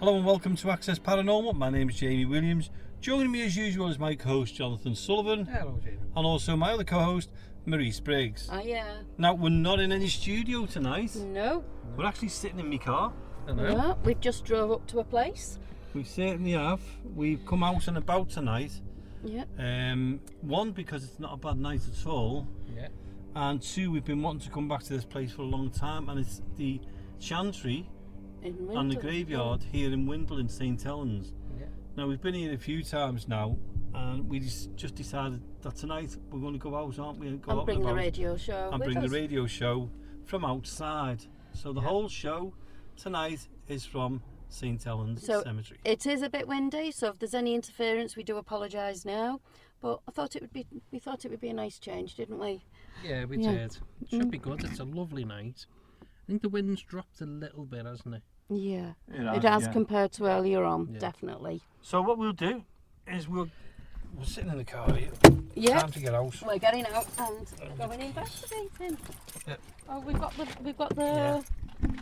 Hello and welcome to Access Paranormal. My name is Jamie Williams. Joining me as usual is my co-host Jonathan Sullivan. Hello, Jamie. And also my other co-host, Marie Spriggs. Yeah. Now, we're not in any studio tonight. No. We're actually sitting in my car. No, we've just drove up to a place. We certainly have. We've come out and about tonight. Yeah. One, because it's not a bad night at all. Yeah. And two, we've been wanting to come back to this place for a long time, and it's the Chantry and the graveyard here in Windle in St Helens. Yeah. Now, we've been here a few times now, and we just decided that tonight we're going to go out, aren't we? Go And out bring the about radio show and with bring us. the radio show from outside. So the whole show tonight is from St Helens So Cemetery. it is a bit windy, so if there's any interference, we do apologise now. But we thought it would be a nice change, didn't we? Yeah, we Yeah. did. It should be good. It's a lovely night. I think the wind's dropped a little bit, hasn't it? Yeah. It It has yeah. compared to earlier on, Yeah. definitely. So what we'll do is we're sitting in the car here. Yeah. Time to get out. We're getting out and going investigating. Yep. Oh, we've got the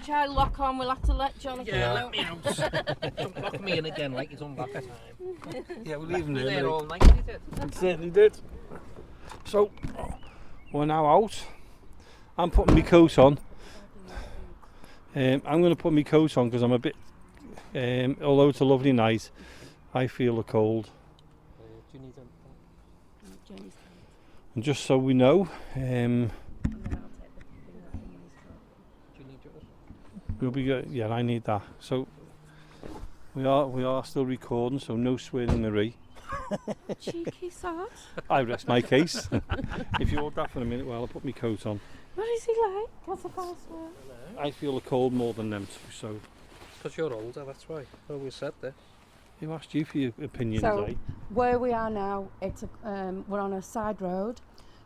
child lock on. We'll have to let Jonathan Yeah, know. let me out. Don't lock me in again like he's on lock time. Yeah, we're leaving We're there there. all night, is it? It certainly did. So we're now out. I'm putting my coat on. I'm going to put my coat on because I'm a bit. Although it's a lovely night, I feel the cold. Do you need a... Jenny's And just so we know, Do you need yours? we'll be good. Yeah, I need that. So we are still recording, so no swearing, Marie. cheeky sod. I rest my case. If you hold that for a minute while I put my coat on. What is he like? What's the password? I feel the cold more than them two, so Because you're older, that's why. I always said that. who asked you for your opinions, So, eh? where we are now, we're on a side road,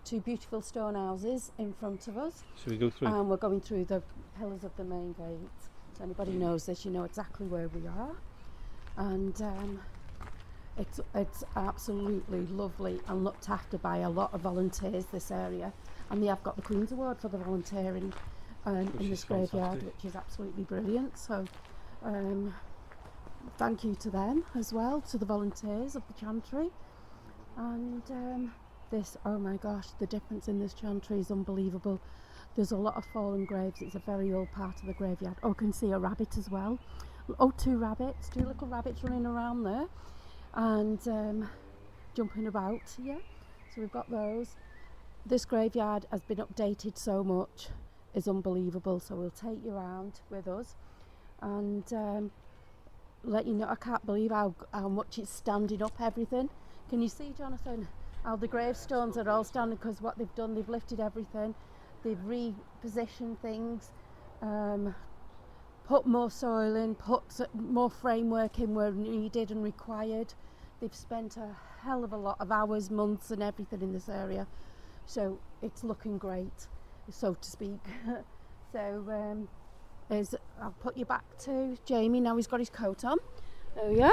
two beautiful stone houses in front of us, Should we go through? and we're going through the pillars of the main gate. If anybody knows this, you know exactly where we are, and it's absolutely lovely and looked after by a lot of volunteers, this area, and they have got the Queen's Award for the volunteering Which in is this graveyard, fantastic. which is absolutely brilliant. So thank you to them as well, to the volunteers of the Chantry. And this, oh my gosh, the difference in this Chantry is unbelievable. There's a lot of fallen graves. It's a very old part of the graveyard. Oh, I can see a rabbit as well. Oh, two little rabbits running around there and jumping about. Yeah, so we've got those. This graveyard has been updated so much, it's unbelievable. So we'll take you around with us and let you know. I can't believe how much it's standing up, everything. Can you see, Jonathan, how the gravestones are all standing? Because what they've done, they've lifted everything, they've repositioned things, put more soil in, put more framework in where needed and required. They've spent a hell of a lot of hours, months and everything in this area, so it's looking great, so to speak. So I'll put you back to Jamie now. He's got his coat on. Oh yeah.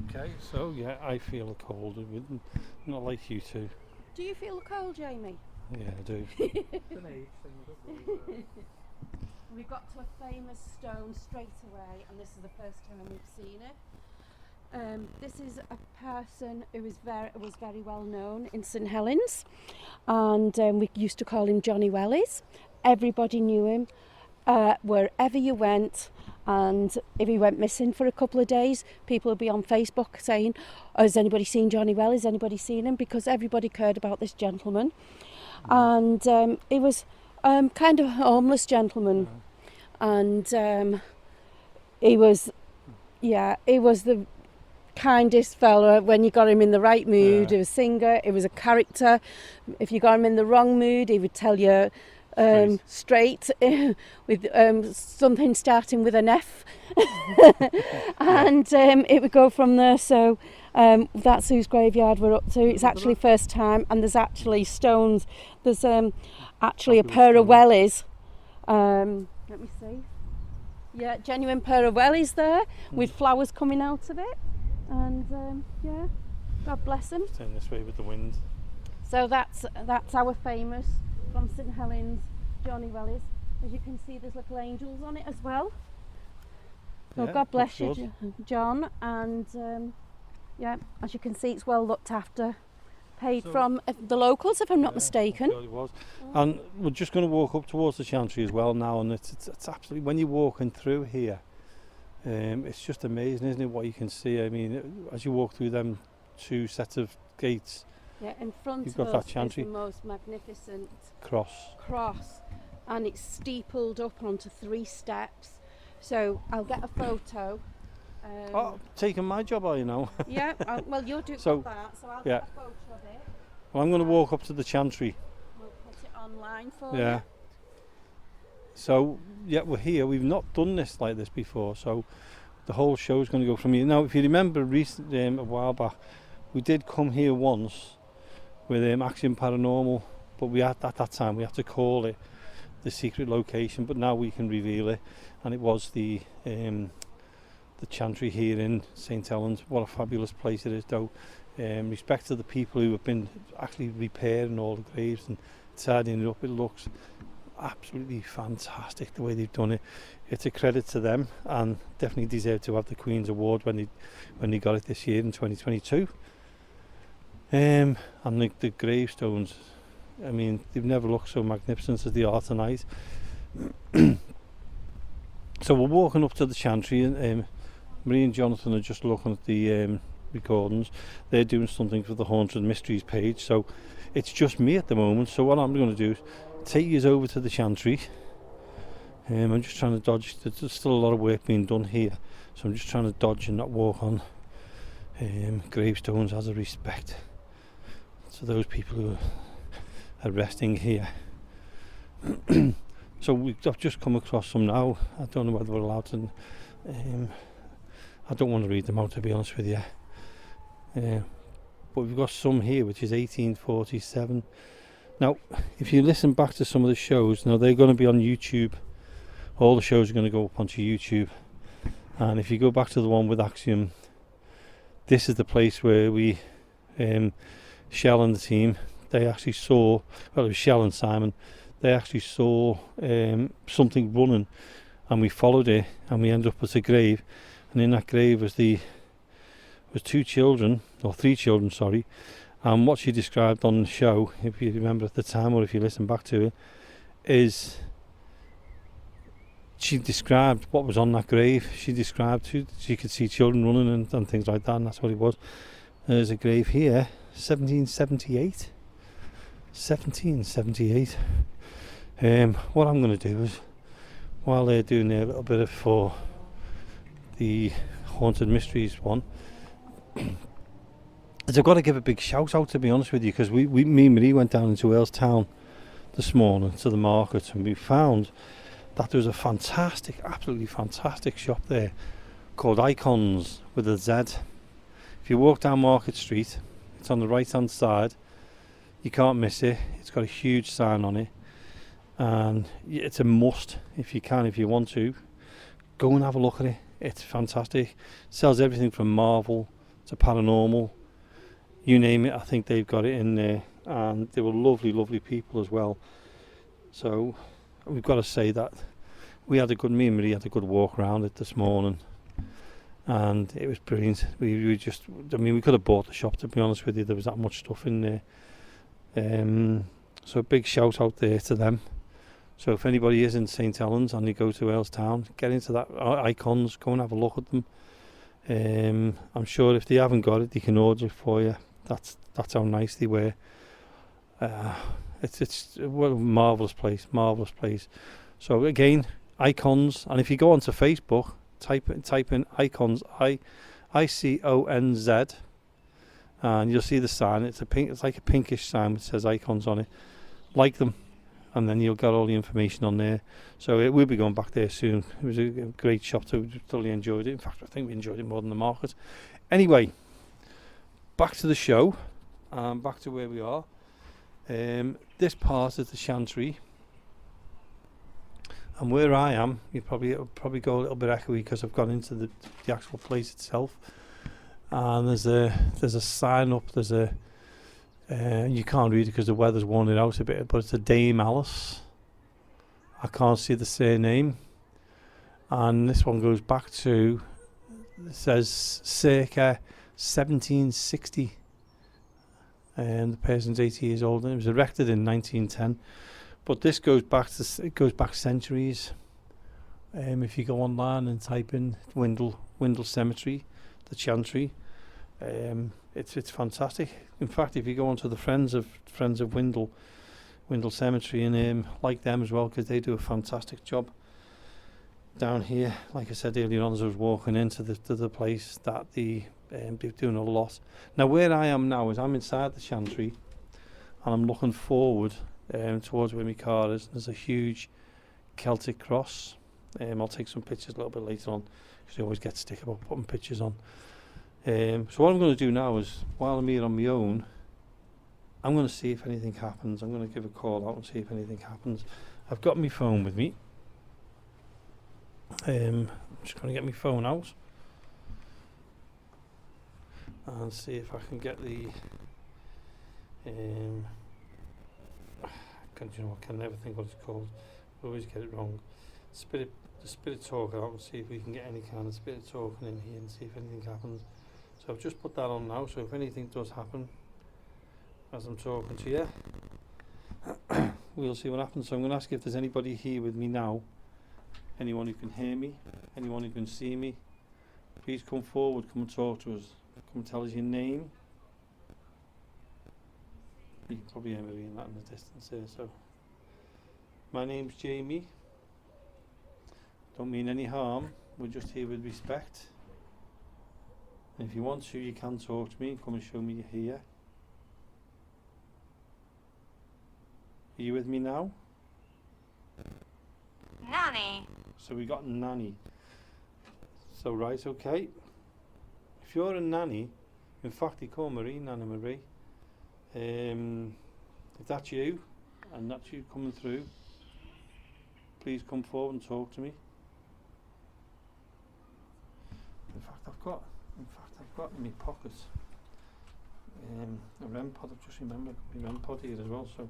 Okay, so yeah, I feel the cold. Not like you two. Do you feel the cold, Jamie? Yeah, I do. We got to a famous stone straight away, and this is the first time we've seen it. This is a person who was very well known in St Helens, and we used to call him Johnny Wellies. Everybody knew him wherever you went, and if he went missing for a couple of days, people would be on Facebook saying, oh, has anybody seen Johnny Wellies? Anybody seen him? Because everybody cared about this gentleman. And he was kind of a homeless gentleman, and he was the kindest fella when you got him in the right mood. He was a singer, he was a character. If you got him in the wrong mood, he would tell you straight with something starting with an F. And it would go from there. So that's whose graveyard we're up to. It's actually first time, and there's actually stones. There's actually a pair of wellies. Let me see. Yeah, genuine pair of wellies there with flowers coming out of it. And yeah, God bless him. Turn this way with the wind. So that's our famous from St Helens, Johnny Wellies. As you can see, there's little angels on it as well. So Yeah, God bless you, looks good. John, and yeah, as you can see, it's well looked after. Paid So- from the locals, if I'm not Yeah, mistaken. I'm sure it was. And we're just going to walk up towards the Chantry as well now, and it's absolutely, when you're walking through here, it's just amazing, isn't it, what you can see. I mean, as you walk through them 2 sets of gates, Yeah, in front You've of got that us is chantry. the most magnificent cross. cross, and it's steepled up onto 3 steps. So I'll get a photo. Oh, taking my job, are you now? Yeah, well, you're doing So, that, so I'll yeah. get a photo of it. Well, I'm going to walk up to the Chantry. We'll put it online for Yeah. you. So, yeah, we're here. We've not done this like this before, so the whole show's going to go from here. Now, if you remember recently, a while back, we did come here once with Axiom Paranormal, but we had, at that time we had to call it the secret location, but now we can reveal it, and it was the Chantry here in St Helens. What a fabulous place it is, though. Respect to the people who have been actually repairing all the graves and tidying it up. It looks absolutely fantastic the way they've done it. It's a credit to them, and definitely deserve to have the Queen's Award when they got it this year in 2022. And the gravestones, I mean, they've never looked so magnificent as they are tonight. So we're walking up to the Chantry, and Marie and Jonathan are just looking at the recordings. They're doing something for the Haunted Mysteries page, so it's just me at the moment. So what I'm going to do is take you over to the Chantry. I'm just trying to dodge. There's still a lot of work being done here, so I'm just trying to dodge and not walk on gravestones as a respect to those people who are resting here. So I've just come across some now. I don't know whether we're allowed to. I don't want to read them out, to be honest with you. But we've got some here, which is 1847. Now, if you listen back to some of the shows, now they're going to be on YouTube. All the shows are going to go up onto YouTube. And if you go back to the one with Axiom, this is the place where we, Shell and the team, they actually saw, well, it was Shell and Simon, they actually saw something running, and we followed it, and we ended up with a grave, and in that grave was 3 children, sorry, and what she described on the show, if you remember at the time, or if you listen back to it, is she described what was on that grave. She described she could see children running and things like that, and that's what it was. There's a grave here, 1778. 1778. What I'm going to do is, while they're doing their little bit of for the Haunted Mysteries one, is I've got to give a big shout out, to be honest with you, because me and Marie went down into Wales Town this morning to the market, and we found that there was a fantastic, absolutely fantastic shop there called Icons with a Z. If you walk down Market Street, it's on the right hand side. You can't miss it. It's got a huge sign on it, and it's a must. If you want to, go and have a look at it. It's fantastic. It sells everything from Marvel to paranormal, you name it. I think they've got it in there, and they were lovely people as well. So we've got to say that me and Marie had a good walk around it this morning, and it was brilliant. We could have bought the shop, to be honest with you. There was that much stuff in there. So a big shout out there to them. So if anybody is in St Helens and you go to Wales Town, get into that Icons, go and have a look at them. I'm sure if they haven't got it, they can order it for you. That's how nice they were. It's a marvellous place. So again, Icons, and if you go onto Facebook, type in Icons, ICONZ, and you'll see the sign. It's like a pinkish sign which says Icons on it. Like them, and then you'll get all the information on there. So we'll be going back there soon. It was a great shop too. We totally enjoyed it. In fact, I think we enjoyed it more than the market. Anyway, back to the show, back to where we are. This part is the Chantry, and where I am, it'll probably go a little bit echoey because I've gone into the actual place itself. And there's a sign up. You can't read it because the weather's worn it out a bit, but it's a Dame Alice. I can't see the surname, and this one goes back to, it says circa 1760. And the person's 80 years old, and it was erected in 1910. But this goes back centuries. If you go online and type in Windle Cemetery, the Chantry, it's fantastic. In fact, if you go onto the Friends of Windle Cemetery, and like them as well, because they do a fantastic job down here. Like I said earlier on, as I was walking into the place, that they're doing a lot. Now where I am now is I'm inside the Chantry, and I'm looking forward towards where my car is. There's a huge Celtic cross. I'll take some pictures a little bit later on, because I always get stick about putting pictures on. So what I'm going to do now is, while I'm here on my own, I'm going to see if anything happens. I'm going to give a call out and see if anything happens. I've got my phone with me. I'm just going to get my phone out and see if I can get the you know, I can never think what it's called. I always get it wrong. The spirit talker out and see if we can get any kind of spirit talking in here and see if anything happens. So I've just put that on now, so if anything does happen as I'm talking to you, we'll see what happens. So I'm going to ask if there's anybody here with me now, anyone who can hear me, anyone who can see me. Please come forward, come and talk to us, come and tell us your name. You can probably hear me in that in the distance here. So my name's Jamie. Don't mean any harm, we're just here with respect. And if you want to, you can talk to me and come and show me you're here. Are you with me now? Nanny. So we got nanny. So right, okay. If you're a nanny, in fact they call Marie Nanny Marie. If that's you, and that's you coming through, please come forward and talk to me. In fact I've got in my pocket a REM pod. I've just remembered my REM pod here as well, so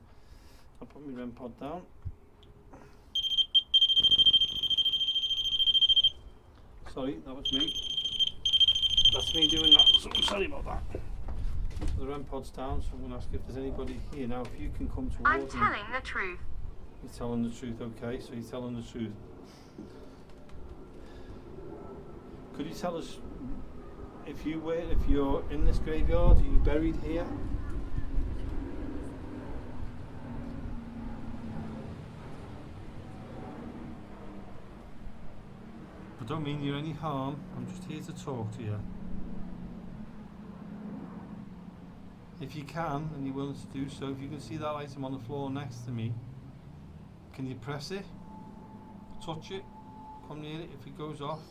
I'll put my REM pod down. Sorry, that was me. That's me doing that, so I'm sorry about that. So the REM pod's down, so I'm going to ask if there's anybody here now. If you can come towards I'm me. telling the truth. You're telling the truth, okay, so you're telling the truth. Could you tell us, if you're in this graveyard, are you buried here? I don't mean you any harm, I'm just here to talk to you. If you can, and you're willing to do so, if you can see that item on the floor next to me, can you press it, touch it, come near it? If it goes off,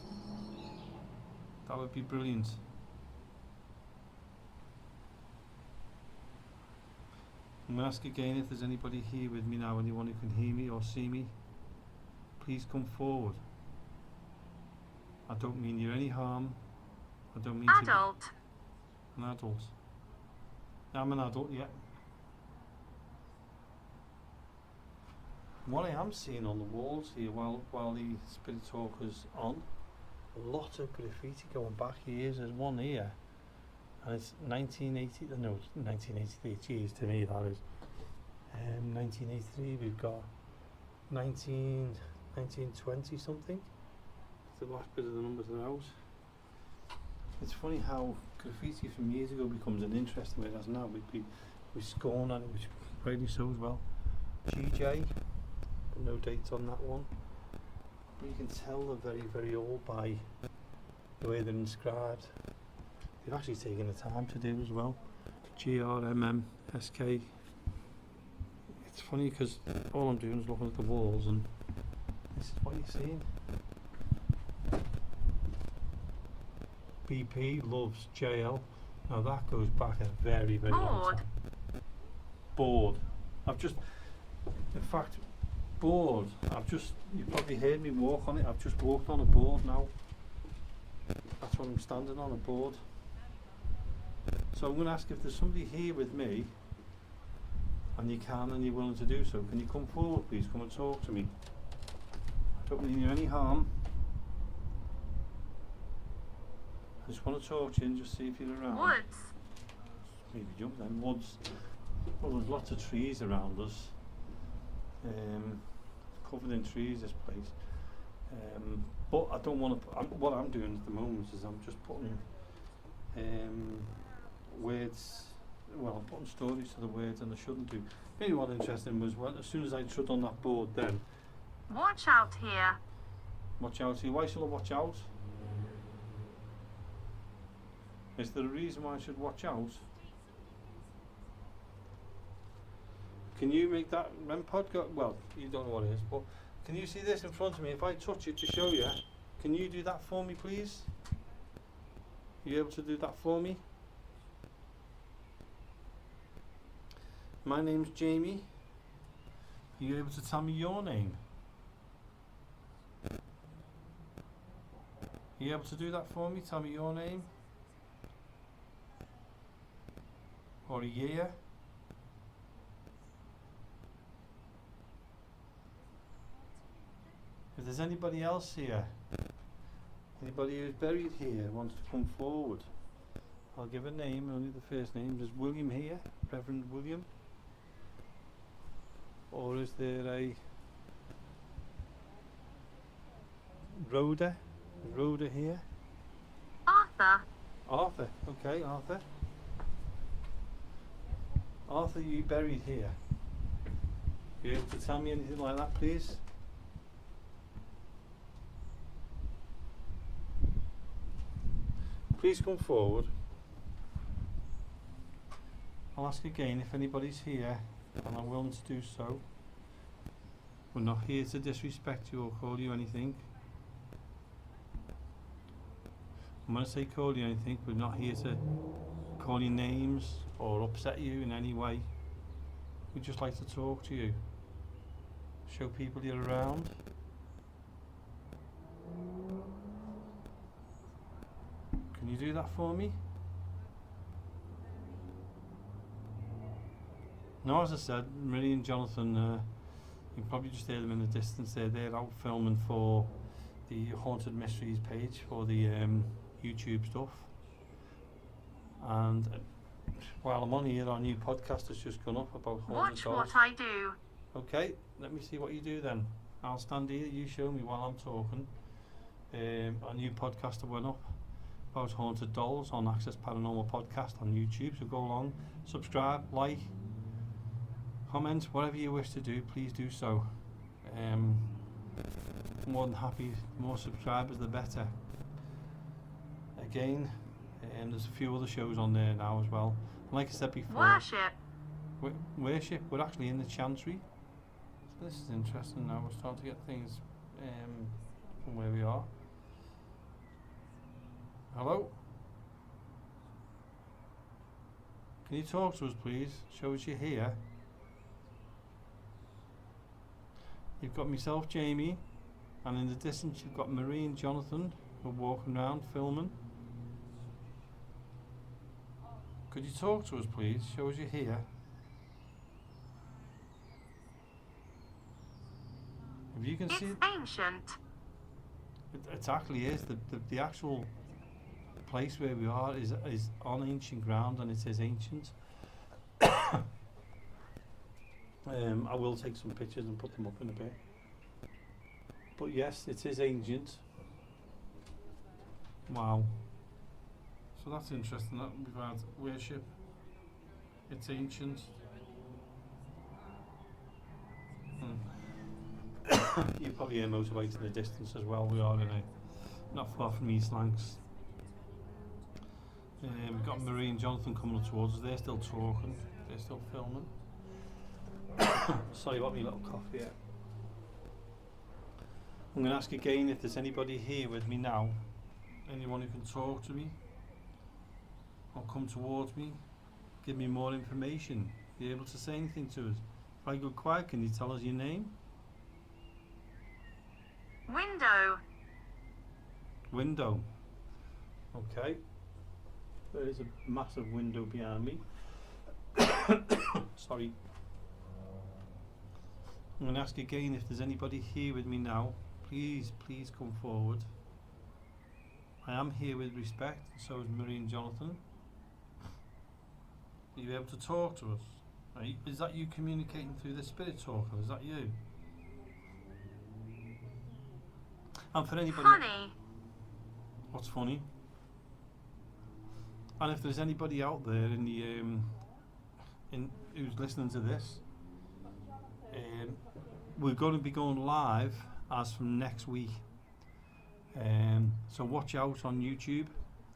that would be brilliant. I'm going to ask again if there's anybody here with me now, anyone who can hear me or see me. Please come forward. I don't mean you any harm. I don't mean Adult. An adult. I'm an adult, yeah. What I am seeing on the walls here while the spirit talker's on, a lot of graffiti going back years. There's one here, and it's 1980. No, 1983. Geez, to me that is. 1983. We've got 1920 something. The last bit of the numbers are out. It's funny how graffiti from years ago becomes an interesting way, hasn't it? We scorn on it, which rightly so as well. GJ, no date on that one. But you can tell they're very, very old by the way they're inscribed. They've actually taken the time to do as well. GRMMSK. It's funny because all I'm doing is looking at the walls, and this is what you're seeing. BP loves JL. Now that goes back a very, very long time. Bored. You probably heard me walk on it. I've just walked on a board now. That's what I'm standing on, a board. So I'm going to ask if there's somebody here with me, and you can, and you're willing to do so. Can you come forward, please? Come and talk to me. I don't mean you any harm. just want to talk to you and just see if you're around. Woods. Maybe jump then. Woods. Well, there's lots of trees around us. Covered in trees, this place. But I don't want to. What I'm doing at the moment is I'm just putting words. Well, I'm putting stories to the words, and I shouldn't do. Maybe what interesting was as soon as I trod on that board, then Watch out here. watch out. See, why should I watch out? Is there a reason why I should watch out? Can you make that podcast? Well, you don't know what it is, but can you see this in front of me? If I touch it to show you, can you do that for me, please? Are you able to do that for me? My name's Jamie. Are you able to tell me your name? Are you able to do that for me? Tell me your name. Or a year. If there's anybody else here, anybody who's buried here wants to come forward, I'll give a name, only the first name. There's William here, Reverend William. Or is there a Rhoda? Is Rhoda here? Arthur. Arthur, okay, Arthur. Arthur, you buried here. You able to tell me anything like that, please? Please come forward. I'll ask again if anybody's here, and I'm willing to do so. We're not here to disrespect you or call you anything. I'm going to say call you anything, we're not here to call you names or upset you in any way. We'd just like to talk to you. Show people you're around. Can you do that for me? No, as I said, Marie and Jonathan, you can probably just hear them in the distance there. They're out filming for the Haunted Mysteries page for the YouTube stuff. And while I'm on here, our new podcast has just gone up about haunted Watch dolls. what I do. Okay, let me see what you do then. I'll stand here, you show me while I'm talking. Our new podcast went up about haunted dolls on Access Paranormal Podcast on YouTube, so go along, subscribe, like, comment, whatever you wish to do, please do so. More than happy, the more subscribers the better. Again, there's a few other shows on there now as well. Like I said before, Worship. worship, we're actually in the Chantry. So this is interesting now, we're starting to get things from where we are. Hello? Can you talk to us please? Show us you're here. You've got myself, Jamie, and in the distance you've got Marie and Jonathan who are walking around filming. Could you talk to us please? Show us you're here. If you can see It's ancient. it actually is. The actual place where we are is on ancient ground, and it is ancient. I will take some pictures and put them up in a bit. But yes, it is ancient. Wow. So that's interesting. That we've had worship. It's ancient. You probably hear motorbikes in the distance as well. We are in a not far from East Lancs. We've got Marie and Jonathan coming up towards us. They're still talking. They're still filming. Sorry about my little cough here. I'm going to ask again if there's anybody here with me now. Anyone who can talk to me or come towards me, give me more information. Be able to say anything to us. If I go quiet, can you tell us your name? Window. Window. Okay. There is a massive window behind me. Sorry. I'm going to ask again if there's anybody here with me now. Please come forward. I am here with respect, and so is Marie and Jonathan. Are you able to talk to us? Is that you communicating through the spirit talker? Is that you? And for anybody, Funny. what's funny? And if there's anybody out there in the who's listening to this, we're going to be going live as from next week. So watch out on YouTube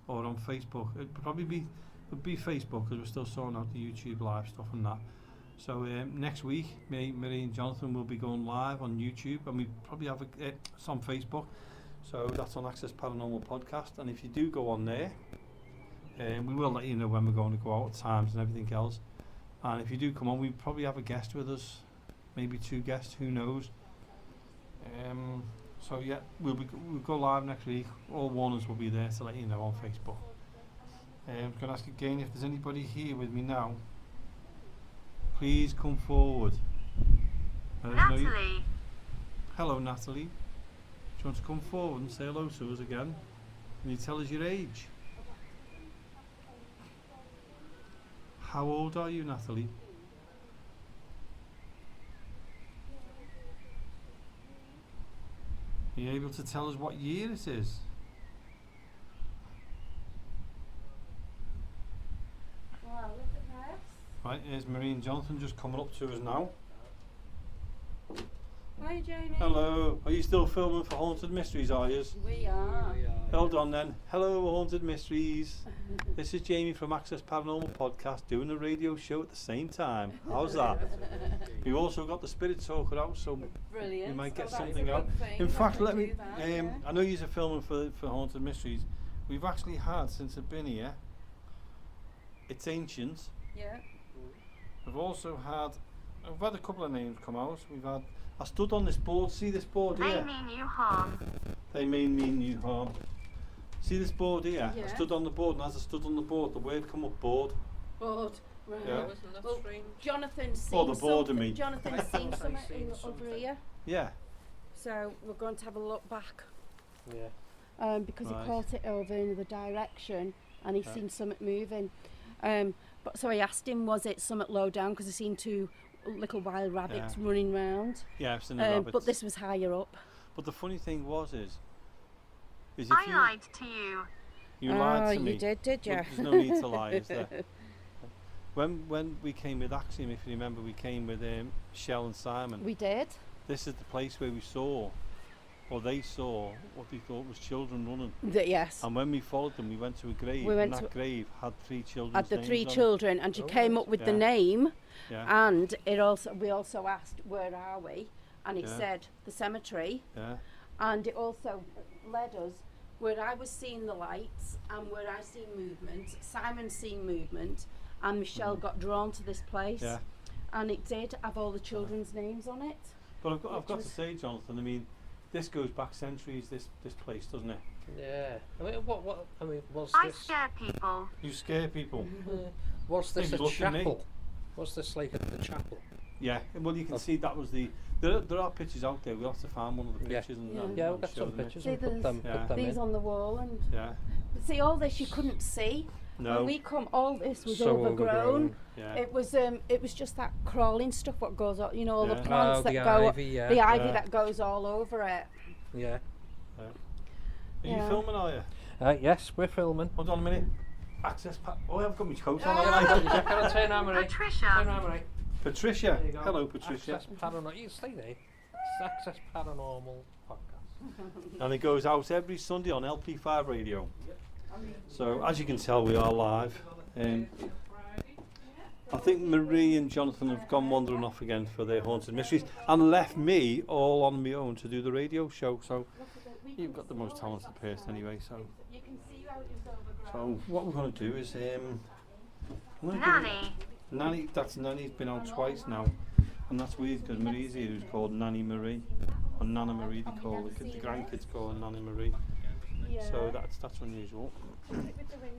or on Facebook. It'd probably be Facebook because we're still sorting out the YouTube live stuff and that. So next week, Marie and Jonathan will be going live on YouTube, and we probably have it's on Facebook. So that's on Access Paranormal Podcast. And if you do go on there, we will let you know when we're going to go out at times and everything else. And if you do come on, we probably have a guest with us, maybe 2 guests, who knows. So yeah, we'll go live next week. All warnings will be there to let you know on Facebook. I'm going to ask again if there's anybody here with me now. Please come forward. Natalie. Hello, Natalie. Do you want to come forward and say hello to us again? Can you tell us your age? How old are you, Natalie? Are you able to tell us what year it is? Wow, look at this. Right, here's Marie and Jonathan just coming up to us now. Hi, Jamie. Hello. Are you still filming for Haunted Mysteries, are you? We are. Hold on then. Hello, Haunted Mysteries. This is Jamie from Access Paranormal Podcast doing a radio show at the same time. How's that? We've also got the Spirit Talker out, so Brilliant. we might get Well, that is something a out. good thing. In fact, We let me. do that, yeah. I know you're filming for Haunted Mysteries. We've actually had, since I've been here, It's Ancient. Yeah. We've also had a couple of names come out. I stood on this board. See this board They here? mean you harm. They mean you harm. See this board here? I Yeah. stood on the board, and as I stood on the board, the word come up board. Bored. Right. Yeah. Wasn't that Well, strange? Jonathan's seen Oh, the board of me. Jonathan's I seen thought I something seen over something. here. Yeah. So we're going to have a look back. Yeah. Because Right. he caught it over in the direction and he's Right. seen something moving. But so I asked him, was it something low down? Because I seen 2 little wild rabbits Yeah. running round. Yeah, I've seen the rabbits. But this was higher up. But the funny thing is if I you lied to you. lied to me. You did you? Well, there's no need to lie, is there? When we came with Axiom, if you remember, we came with Shell and Simon. We did. This is the place where they saw what they thought was children running. Yes. And when we followed them, we went to a grave, We went and that to- grave had 3 children. Had the 3 children, and she came up with the Yeah. name, Yeah, and we also asked, where are we? And it Yeah. said the cemetery, yeah, and it also led us where I was seeing the lights and where I seen movement. Simon seen movement, and Michelle got drawn to this place. yeah. And it did have all the children's names on it. But I've got to was- say, Jonathan, I mean, this goes back centuries. This place, doesn't it? Yeah. I mean, what? I mean, was I this? scare people. You scare people. Was this Maybe a look at me. chapel? Was this like the chapel? Yeah. Well, you can Oh. see that was the. There are pictures out there. We'll have to find one of the Yeah. pictures and, Yeah. and Yeah, and we've got show some them it. pictures See, and put them Yeah. These in. on the wall, and Yeah. see all this you couldn't see. No. When we come, all this was So overgrown. Yeah. It was just that crawling stuff what goes on, you know, all Yeah. the plants Oh, that the go, ivy, yeah. the ivy Yeah. that goes all over it. Yeah. Are you Yeah. filming? Are you? Yes, we're filming. Hold on a minute. Oh, I've got my coat on. Turn around, Marie. Turn Patricia. around, Marie. Patricia. There you go. Hello, Patricia. Access Paranormal. You stay there. It's Access Paranormal Podcast. And it goes out every Sunday on LP5 Radio. So as you can tell, we are live. I think Marie and Jonathan have gone wandering off again for their Haunted Mysteries and left me all on my own to do the radio show. So you've got the most talented person anyway. So You can see how it was overgrown. what we're going to do is I'm gonna give Nanny. Nanny. That's Nanny's been out twice now, and that's weird because Marie's here, who's called Nanny Marie, or Nana Marie. They call the grandkids call her Nanny Marie. So that's unusual.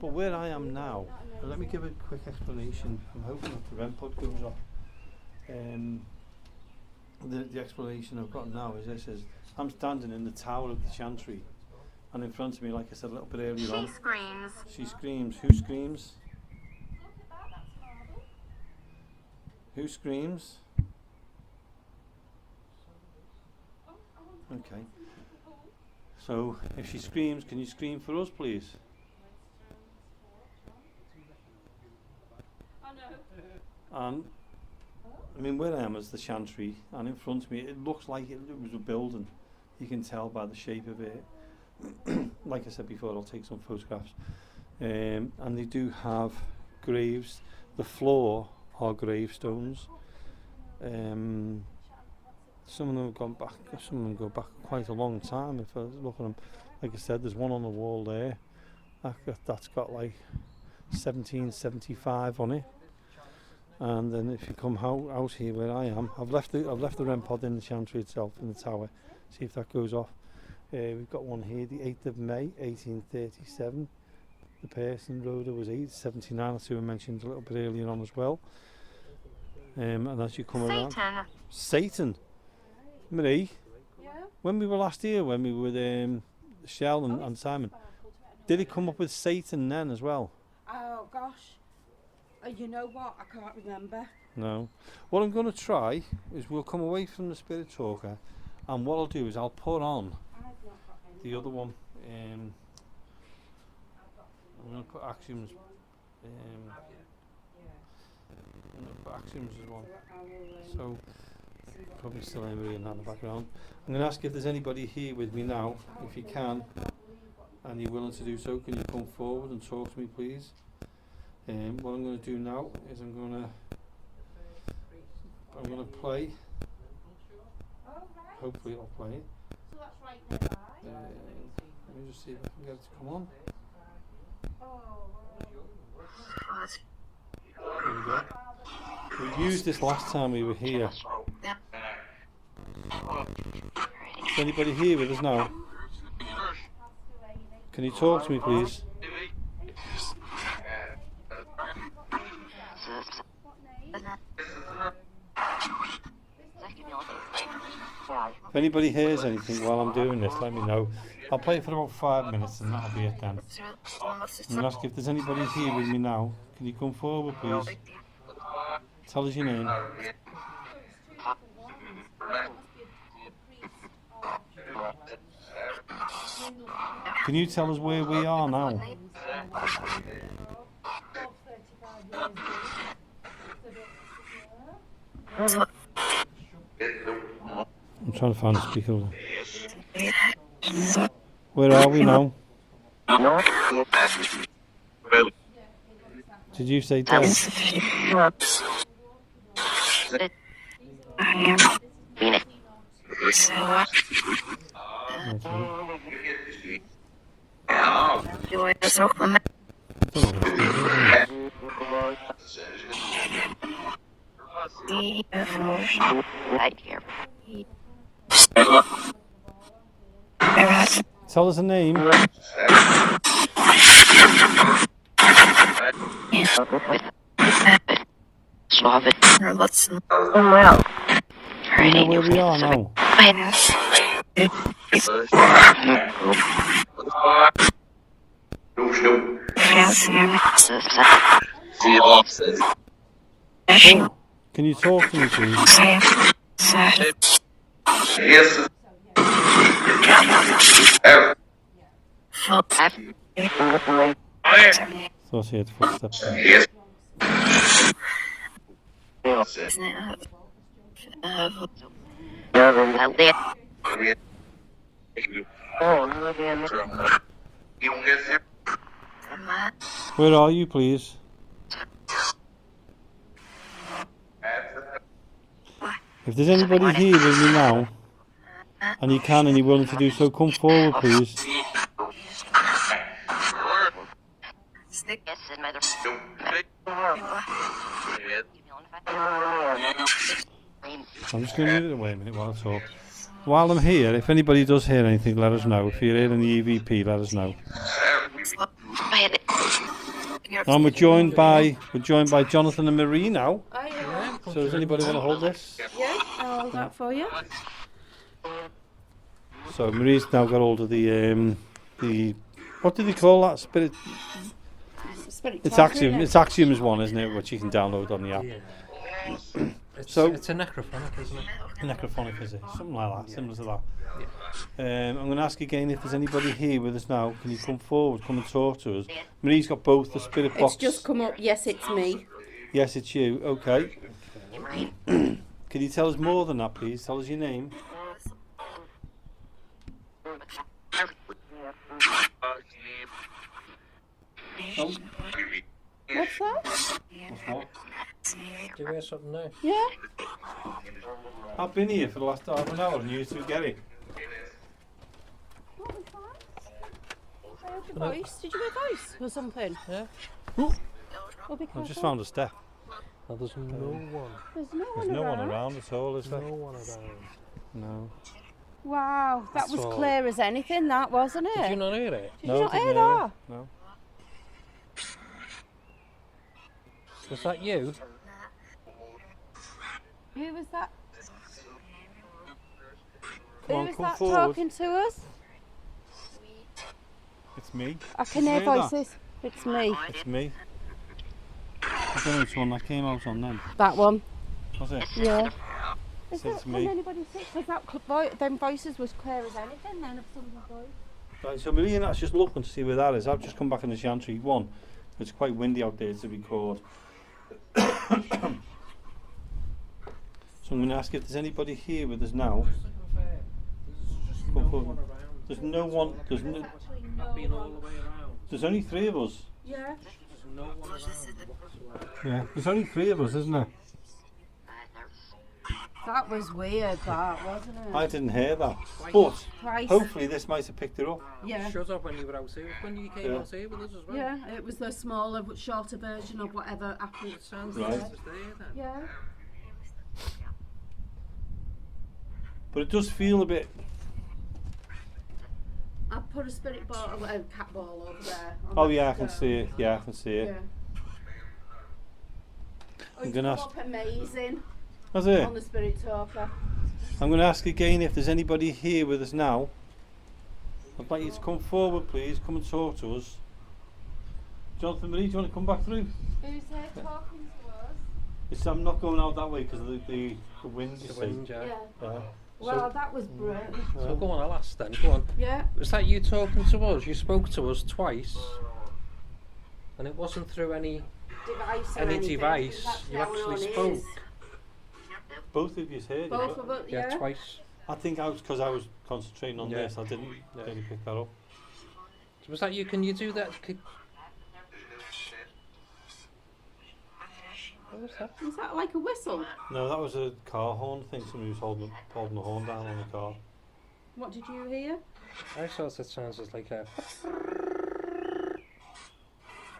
But where I am now, let me give a quick explanation. I'm hoping that the REM pod goes off. The explanation I've got now is this: I'm standing in the tower of the Chantry, And in front of me, like I said a little bit earlier She on, screams. she screams. Who screams? Who screams? Okay. So, if she screams, can you scream for us, please? And I mean, where I am is the Chantry, and in front of me, it looks like it was a building. You can tell by the shape of it. Like I said before, I'll take some photographs. And they do have graves. The floor are gravestones. Some of them have gone back. Some of them go back quite a long time. If I look at them, like I said, there's one on the wall there. That's got like 1775 on it. And then if you come out here where I am, I've left the REM pod in the Chantry itself, in the tower. See if that goes off. We've got one here, the 8th of May 1837. The person rode was 879, as I mentioned a little bit earlier on as well. And as you come around, Satan, Marie. Yeah. When we were last here, when we were with Shell and Simon, did it come up with Satan then as well? Oh gosh. You know what? I can't remember. No. What I'm going to try is we'll come away from the Spirit Talker, and what I'll do is I'll put on I've not got any. the other one. I'm going to put Axioms. I'm going to put Axioms as one. So probably still Emery in that in the background. I'm going to ask if there's anybody here with me now. If you can, and you're willing to do so, can you come forward and talk to me, please? What I'm going to do now is I'm going to play. Hopefully it'll play. So that's right nearby. Let me just see if I can get it to come on. There we go. We used this last time we were here. Is anybody here with us now? Can you talk to me, please? If anybody hears anything while I'm doing this, let me know. I'll play it for about 5 minutes and that'll be it then. I'm going to ask if there's anybody here with me now. Can you come forward, please? Tell us your name. Can you tell us where we are now? I'm trying to find the speaker. Where are we now? Did you say dead? Tell us a name. You know where we are now? Oh, can you talk to me, please? Yes. Thought he had footsteps. Yes. Where are you, please? If there's anybody here with me now, and you can and you're willing to do so, come forward, please. I'm just going to leave it away a minute while I talk. While I'm here, if anybody does hear anything, let us know. If you're hearing the EVP, let us know. And we're joined by Jonathan and Marie now. Oh, yeah. So does anybody want to hold this? Yeah, I'll hold that for you. So Marie's now got hold of the what do they call that spirit? Spirit It's talker, Axiom. innit? It's Axiom's one, isn't it? Which you can download on the app. Yeah. So- It's a necrophonic, isn't it? Necrophonic, is it? Something like that, similar to that. I'm going to ask again if there's anybody here with us now. Can you come forward, come and talk to us? Marie's got both the spirit box. It's just come up. Yes, it's me. Yes, it's you. Okay. Can you tell us more than that, please? Tell us your name. Oh, What's that? what's what? Do you hear something there? Yeah. I've been here for the last half an hour and you two get it. What was that? I heard your voice. Did you hear a voice or something? Yeah. Oh, be I've careful. just found a step. Oh, there's no one. There's no There's one no around. one around at all, is No there? one around. No. Wow, that That's was all. clear as anything, that wasn't it? Did you not hear it? Did No, you not didn't hear hear that? it. No. Was that you? Who was that? Come Who on, was come that forward. talking to us? It's me. I can Did you hear hear that? voices. It's me. It's me. I don't know which one that came out on then. That one. Was it? Yeah. Is So it, it's can me. anybody see? Was that them voices was clear as anything then of somebody's voice? Right, so Marie and I's just looking to see where that is. I've just come back in the Chantry 1. It's quite windy out there to record. So I'm going to ask if there's anybody here with us now. Come forward. There's no one. There's no. I've been all the way around. There's only 3 of us. Yeah. There's no one around whatsoever. Yeah. There's only 3 of us, isn't there? That was weird, that, wasn't it? I didn't hear that. But Twice. hopefully this might have picked it up. Yeah. Shut up when you were out here. When you came Yeah. out here with us as well. Yeah, it was the smaller, shorter version of whatever happened. It sounds Right. like it was there then. Yeah. But it does feel a bit. I put a spirit ball, a cat ball over there. on Oh that yeah, I can stone. see it. Yeah, I can see it. Yeah. Oh, I'm it's gonna come ask- up amazing That's it. on the spirit talker. I'm going to ask again if there's anybody here with us now. I'd like you to come forward, please. Come and talk to us. Jonathan Marie, do you want to come back through? Who's there talking to us? I'm not going out that way because of the wind, you The see. wind, yeah. Yeah. Yeah. Well, that was brilliant. So go on, I'll ask then. Go on. Yeah. Was that you talking to us? You spoke to us twice, and it wasn't through any Device or any anything. device. That's You how actually it spoke. is. Both of you heard Both it. of us, Yeah, yeah. twice. I think I was because I was concentrating on Yeah. this. I didn't really pick that up. So was that you? Can you do that? What was that? Was that like a whistle? No, that was a car horn thing. Somebody was holding the horn down on the car. What did you hear? I thought it sounds just like a.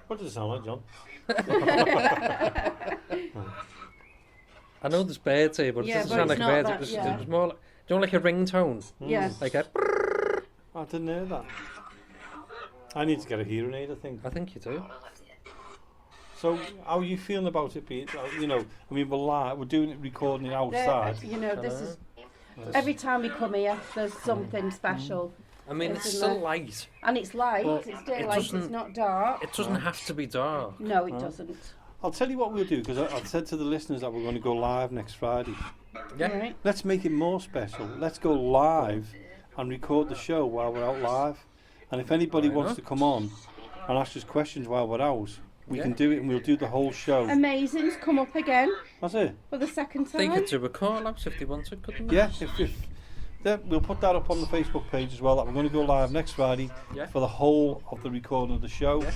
What does it sound like, John? I know there's birds here, but it Yeah, doesn't but sound it's like a not bird. that, It was, yeah. it was more like, do you know, like a ringtone? Yeah. Like a. I didn't hear that. I need to get a hearing aid, I think. I think you do. So, how are you feeling about it being, you know, I mean, we're live, we're doing it, recording it outside. You know, this is every time we come here, there's something special, I mean, it's Isn't still there? light. and it's light. Well, it's it daylight. It's doesn't- not dark. It doesn't have to be dark. No, it doesn't. I'll tell you what we'll do, because I said to the listeners that we're going to go live next Friday. Yeah. Right? Let's make it more special. Let's go live and record the show while we're out live. And if anybody Why wants not? to come on and ask us questions while we're out, we Yeah. can do it and we'll do the whole show. Amazing's come up again That's it. for the second They time. could do a call out if they wanted, couldn't they? Yeah, we'll put that up on the Facebook page as well, that we're going to go live next Friday Yeah. for the whole of the recording of the show. Yeah.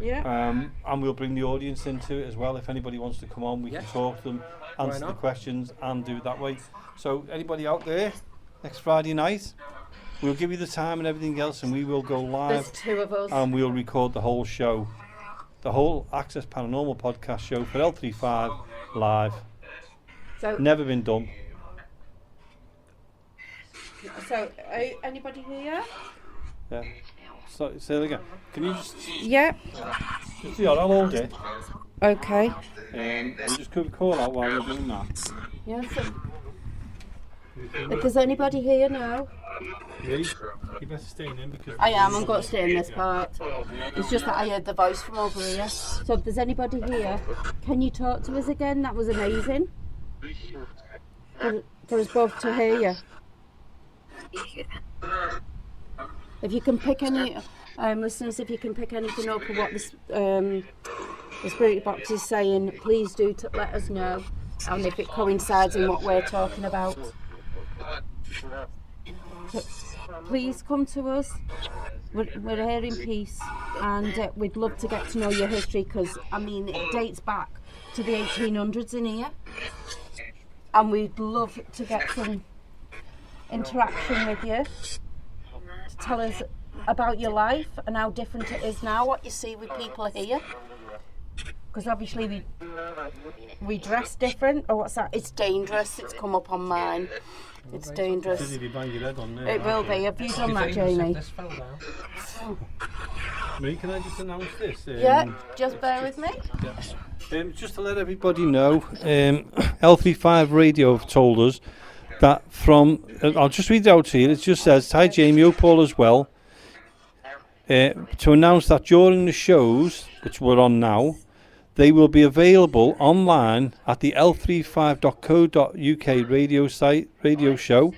Yeah. And we'll bring the audience into it as well. If anybody wants to come on, we Yeah. can talk to them, answer the not? questions and do it that way. So anybody out there, next Friday night, we'll give you the time and everything else and we will go There's live two of us. and we'll record the whole show. The whole Access Paranormal podcast show for L35 live. So, Never been done. anybody here? Yeah. So, say that again. Can you just Yeah. yeah, I'll hold it. Okay. We just could call out while we're doing that. Yeah. So, if there's anybody here now, You better stay in because I am. I'm going to stay in this part. It's just that I heard the voice from over here. So if there's anybody here, can you talk to us again? That was amazing. For us both to hear you. If you can pick any, listeners, if you can pick anything up of what the Spirit Box is saying, please do let us know. And if it coincides in what we're talking about. So, please come to us. We're here in peace, and we'd love to get to know your history, because I mean it dates back to the 1800s in here, and we'd love to get some interaction with you to tell us about your life and how different it is now, what you see with people here, because obviously we dress different. Or what's that? It's dangerous. It's come up on mine. It's dangerous. If you bang your head on there, It will be. Have you done that, Jamie? This fell down. Marie, can I just announce this? Yeah, just bear with me. Just to let everybody know, L35 Radio have told us that from, I'll just read it out to you, it just says, hi Jamie, hope all as well, to announce that during the shows, which we're on now, they will be available online at the l35.co.uk radio show,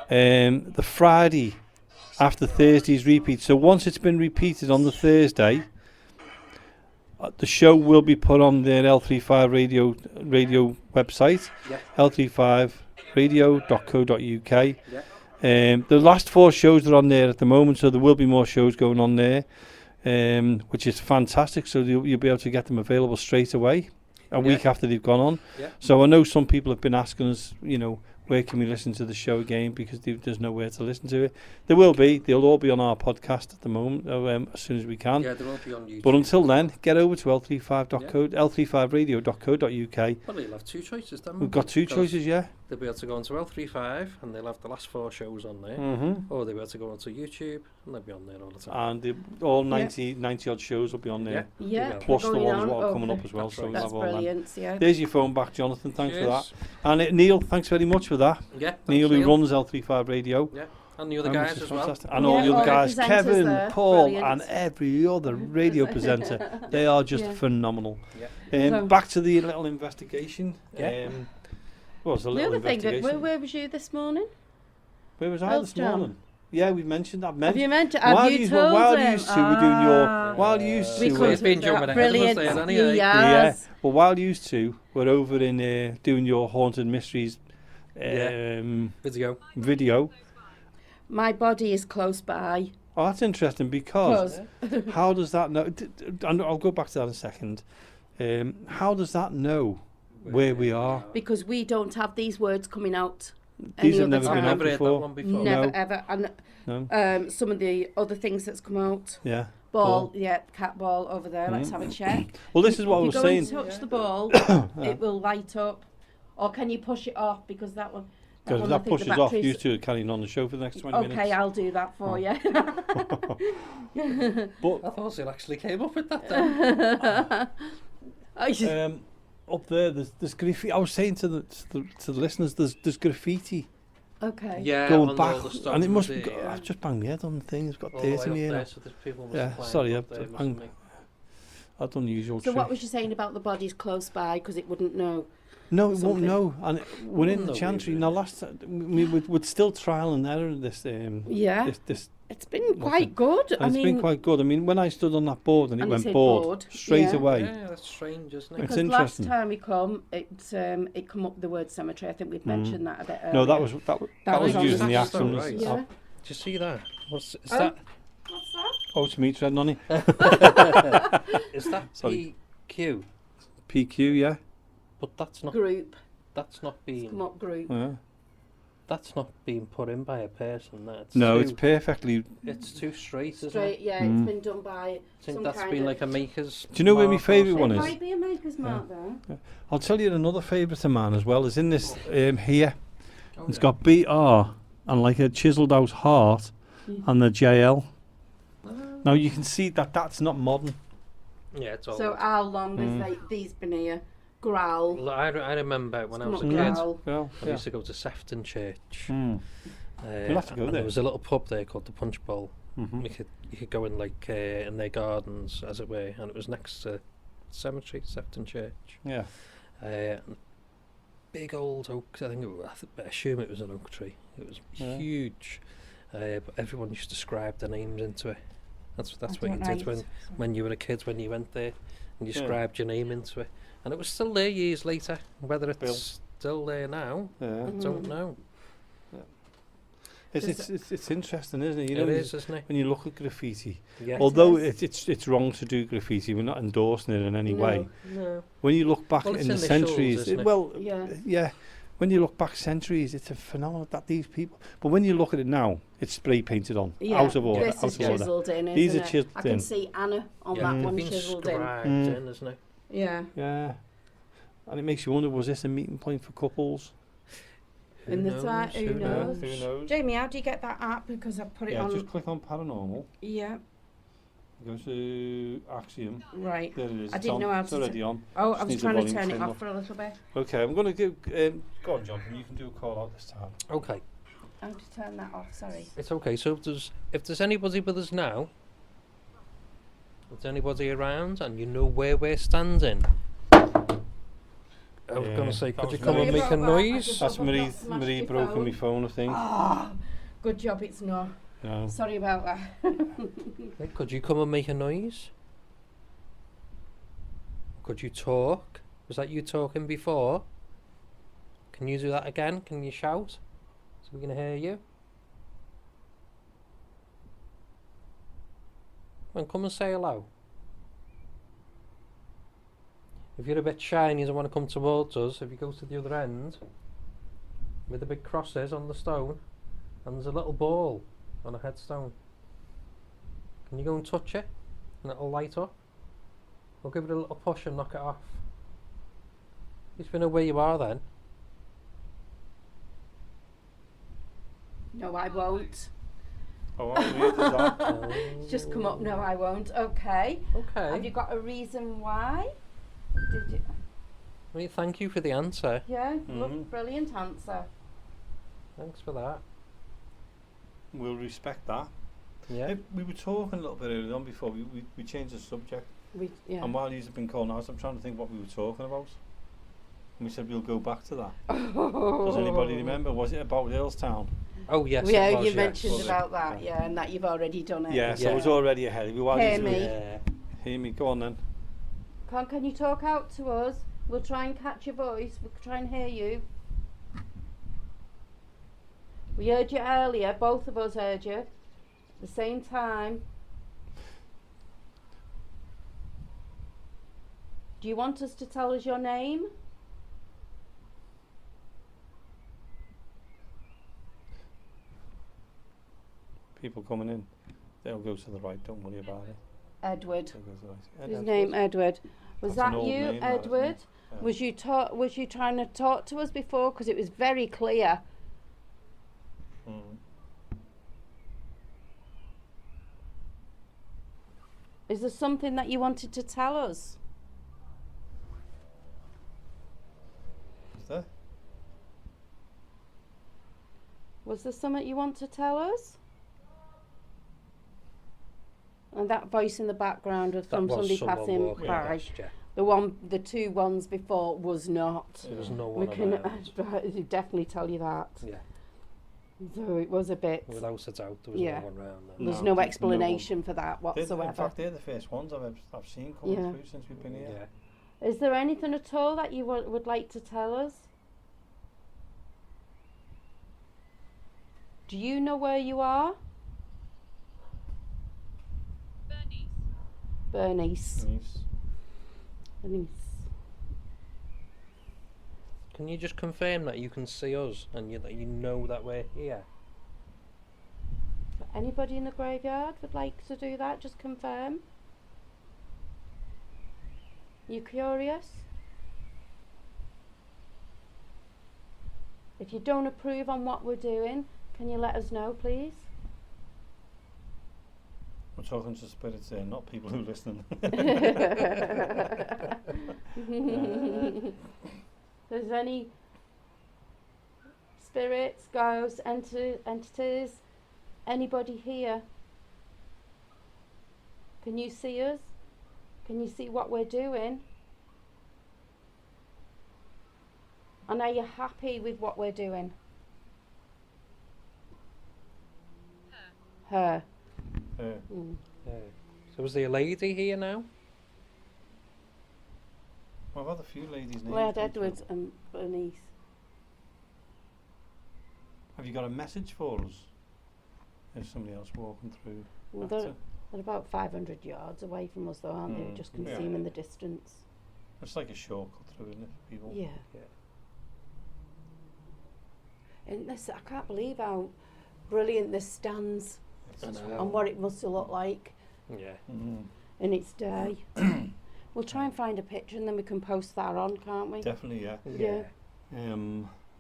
the Friday after Thursday's repeat. So once it's been repeated on the Thursday, the show will be put on their L35 radio website, l35radio.co.uk. The last 4 shows are on there at the moment, so there will be more shows going on there, which is fantastic. So you'll be able to get them available straight away, a week after they've gone on. So I know some people have been asking us, where can we listen to the show again, because there's nowhere to listen to it. There will be. They'll all be on our podcast at the moment, as soon as we can. Yeah, they won't be on YouTube. But until then, get over to l35radio.co.uk. Well, they'll have 2 choices, then. We've got 2 choices, yeah. They'll be able to go onto L35 and they'll have the last 4 shows on there. Or they'll be able to go onto YouTube and they'll be on there all the time. And all 90 odd shows will be on there. Yeah, Plus the going ones on. what are coming up as well. That's So right. we'll That's have all them. brilliant. Yeah. There's your phone back, Jonathan. Thanks for that. Cheers. And Neil, thanks very much for that. Yeah. Neil, thanks, who runs L35 Radio. Yeah. And the other which guys is as well. fantastic. And all the all other the guys, presenters Kevin, there, Paul, brilliant. and every other radio presenter. They are just phenomenal. So- Back to the little investigation. Yeah. What was the The little other thing, investigation? where was you this morning? Where was I this Elstown. morning? Yeah, we mentioned that. Have you mentioned? While Have you told while him? you two were doing your, while you We two could were, He's been jumping ahead of us brilliant. there, hasn't he? Yes. well, while you two were over in doing your haunted mysteries Video. video. My body is close by. Oh, that's interesting because how does that know? And I'll go back to that in a second. How does that know where we are? Because we don't have these words coming out. These any have other never been time. out Never heard that before. one before. Never No. ever. And No. some of the other things that's come out. Yeah. Ball, yeah, cat ball over there. Let's have a check. Well, this is what I was If you go saying. and touch the ball, it will light up. Or can you push it off? Because that one. Because one, that I think the pushes off. batteries- You two are carrying on the show for the next 20 minutes. Okay, I'll do that for you. But I thought Sil actually came up with that then. up there, there's graffiti. I was saying to the listeners, there's graffiti Okay. Yeah, going on back, all the stones and it must be. there, yeah. I've just banged my head on the thing. It's got All the dirt way in up here. there, so there's people must Yeah, have climbed sorry, up there, I've mustn't they? I've done the usual So trick. what was you saying about the body's close by because it wouldn't know? No, it won't something? know. And we're in the No, chantry we- now. Last time, we'd still trial and error this. Yeah, This it's been quite good. and it's been quite good. I mean, when I stood on that board and it And you went said board, board, straight yeah. away. Yeah, that's strange, isn't it? It's because last interesting. time we come, it come up the word cemetery. I think we've mentioned that a bit earlier. No, that was was using the that's accents. right. Yeah. Did you see that? What's is Oh. that? What's that? Oh, to me, treading on it. Is that Sorry. PQ? PQ, yeah. But that's not Group. that's not Come being up group. Yeah. that's not being put in by a person. That's No, too, it's perfectly. it's too straight, isn't Straight. it? Yeah, it's been done by I think some that's kind been of. like a maker's. Do you know where my mark or favourite one There is? might be a maker's mark there. I'll tell you another favourite of mine as well. Is in this here. Oh, It's yeah. got BR and like a chiselled out heart and the JL. Now you can see that that's not modern. Yeah, it's all. So how long has these been here? Growl. I remember when I was a Come kid. on, growl. Well, I used to go to Sefton Church, Mm. We'll have to go and there. there was a little pub there called the Punch Bowl. Mm-hmm. You could go in like in their gardens, as it were, and it was next to cemetery, Sefton Church. Yeah. And big old oak. I think I assume it was an oak tree. It was Yeah. huge, but everyone used to scribe their names into it. That's I what you don't did know. when you were a kid, when you went there, and you Yeah. scribed your name into it, and it was still there years later. Whether it's Bill. still there now, Yeah. I don't know. It's interesting, isn't it? You know, It is, isn't it? when you look at graffiti. Yeah. Although is. it's wrong to do graffiti, we're not endorsing it in any No. way. No. When you look back Well, it's in the in the shoals, centuries, isn't it? well, Yeah. yeah. When you look back centuries, it's a phenomenon that these people. But when you look at it now, it's spray painted on, Yeah, out of order, this out is of order. chiseled in, isn't These are it? chiseled I can in. see Anna on Yeah. that one Been chiseled in. scribed Mm. in, isn't it? Yeah. Yeah, and it makes you wonder: was this a meeting point for couples? Who In the knows? time, who knows? Who knows? Jamie, how do you get that app? Because I put it Yeah, on. just click on paranormal. Yeah. Go to Axiom. Right. There it is. I It's didn't on. know how It's to already on. Oh, Just I was needs a trying to volume turn it turned off up. for a little bit. Okay, I'm going to go on, Jonathan. You can do a call out this time. Okay, I have to turn that off. Sorry. it's okay. So if there's anybody with us now, if there's anybody around, and you know where we're standing, I was Yeah, going to say, that could you was come Marie. and make a Sorry about that, I noise? just- That's I've Marie. not smashed Marie your broken phone. my phone, I think. Ah, good job it's not. No. Sorry about that. Hey, could you come and make a noise? Could you talk? Was that you talking before? Can you do that again? Can you shout so we can hear you? Come and say hello. If you're a bit shy and you don't want to come towards us, if you go to the other end with the big crosses on the stone, and there's a little ball on a headstone. Can you go and touch it and it'll light up? We'll give it a little push and knock it off. At least we know where you are then. No, I won't. Oh, I'm weird as that. Just come up. No, I won't. Okay. Have Okay. you got a reason why? Did you? Well, thank you for the answer. Yeah. Mhm. Look, brilliant answer. Thanks for that. We'll respect that. Yeah. Hey, we were talking a little bit earlier on before we changed the subject. Yeah. And while you've been calling out, I'm trying to think what we were talking about. And we said we'll go back to that. Does anybody remember? Was it about Earlstown? Oh yes. Yeah, it was, you yes. mentioned Was it? about that. Yeah, and that you've already done it. Yeah, so Yeah. it was already ahead. While Hear you- me. Yeah. Hear me. Go on then. Can you talk out to us? We'll try and catch your voice. We'll try and hear you. We heard you earlier. Both of us heard you. At the same time. Do you want us to tell us your name? People coming in. They'll go to the right. Don't worry about it. Edward. They'll go to the right. Ed His Edwards. name Edward. Was That's an that old you, name, that, isn't Edward? it? Yeah. Was you trying to talk to us before? Because it was very clear. Mm. Is there something that you wanted to tell us? Is there? Was there something you want to tell us? And that voice in the background was That from was somebody someone passing walking by. past, yeah. The two ones before was not. There was no We one can around. definitely tell you that. Yeah. So it was a bit. Without a doubt, there was Yeah. no one around there. No, There's no there's no explanation for that In whatsoever. fact, they're the first ones I've seen coming Yeah. through since we've been here. Yeah. Is there anything at all that you would like to tell us? Do you know where you are? Bernice. Nice. Bernice. Can you just confirm that you can see us and that you know that we're here? Anybody in the graveyard would like to do that? Just confirm. You curious? If you don't approve on what we're doing, can you let us know, please? We're talking to spirits here, not people who listen. There's any spirits, ghosts, entities, anybody here? Can you see us? Can you see what we're doing? And are you happy with what we're doing? Her. Mm. So is there a lady here now? Well, I've had a few ladies' names. Well, I had come through. Edwards and Bernice. Have you got a message for us? There's somebody else walking through. Well, That's they're about 500 yards away from us, though, aren't they? We just can Yeah. see them in the distance. It's like a shortcut through, isn't it, for people? Yeah. And this, I can't believe how brilliant this stands It's I just- know. and what it must have looked like Yeah. Mhm. in its day. We'll try and find a picture and then we can post that on, can't we? Definitely, yeah. Yeah.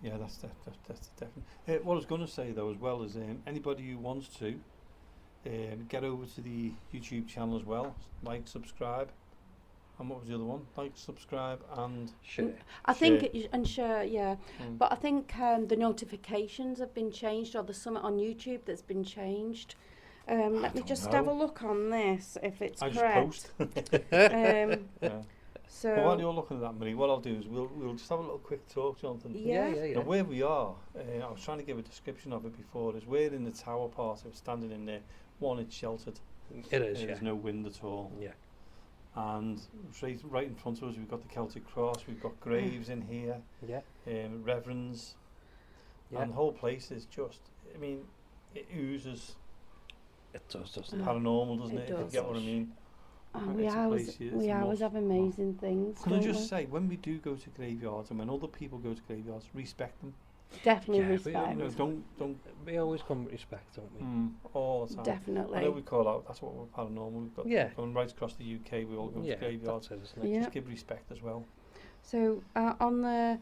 Yeah, that's definitely. What I was going to say though, as well, is anybody who wants to get over to the YouTube channel as well, like, subscribe, and what was the other one? Like, subscribe, and Shit. I think, Share. and share, yeah. But I think the notifications have been changed, or there's something on YouTube that's been changed. Let me don't just have a know. look on this, if it's I just correct. post. Um, Yeah. so, Well, while you're looking at that, Marie, what I'll do is we'll just have a little quick talk, Jonathan. yeah. Now, where we are, I was trying to give a description of it before, is we're in the tower part, we're standing in there. One, it's sheltered. It is, yeah. There's no wind at all. Yeah. And right in front of us, we've got the Celtic cross, we've got graves in here, Yeah. reverends, Yeah. and the whole place is just, I mean, it oozes It does, doesn't it? paranormal, doesn't It it? If you does. get what I mean. Oh, we It's a always, place, it's we a always must. have amazing things. Can I don't just we? say, when we do go to graveyards, and when other people go to graveyards, respect them. Definitely Yeah, we- respect. You know, don't We always come with respect, don't we? all the time. Definitely. I know we call out, that's what we're paranormal. We've got Yeah. going right across the UK, we all go Yeah, to graveyards. that's it, isn't it? Yeah. Just give respect as well. So on the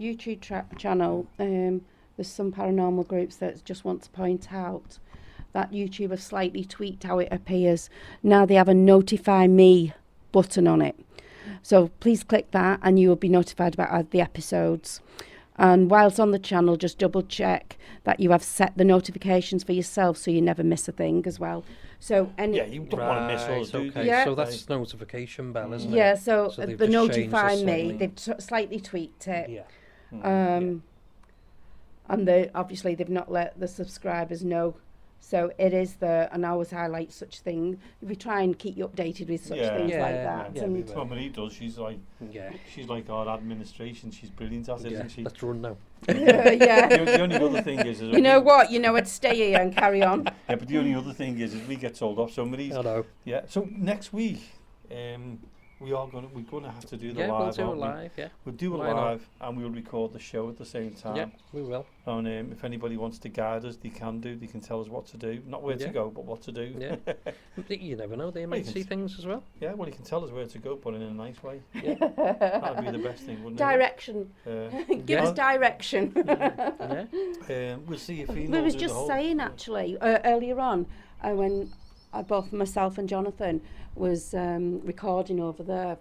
YouTube channel, there's some paranormal groups that just want to point out that YouTube have slightly tweaked how it appears. Now they have a notify me button on it. So please click that and you will be notified about the episodes. And whilst on the channel, just double check that you have set the notifications for yourself so you never miss a thing as well. So any Yeah, you don't want to miss all, do okay. you? Yeah. So that's notification bell, isn't yeah, it? so, So they've the just changed notify the me, setting. they've slightly tweaked it. Yeah. And obviously they've not let the subscribers know. So it is there, and I always highlight such things. We try and keep you updated with such Yeah. things Yeah, like yeah, that. yeah, and we will. Well, Marie does. She's like Yeah. our administration. She's brilliant at it, Yeah. isn't she? Let's run now. yeah. The only other thing is You know what? You know what? Stay here and carry on. Yeah, but the only other thing is we get told off. So Marie's, Hello. yeah. So next week, we're gonna have to do the Yeah, we'll live. do it aren't we? live, yeah. We'll do it Why not? live, and we'll record the show at the same time. Yeah, we will. And if anybody wants to guide us, they can do. They can tell us what to do, not where to Yeah. go, but what to do. Yeah. You never know, they Well, might you can see s- thing as well. Yeah, well, you can tell us where to go, but in a nice way. Yeah. That'd be the best thing, wouldn't Direction. it? Give us direction. Yeah. We'll see if he We knows was the just whole- saying actually earlier on when both myself and Jonathan was recording over there,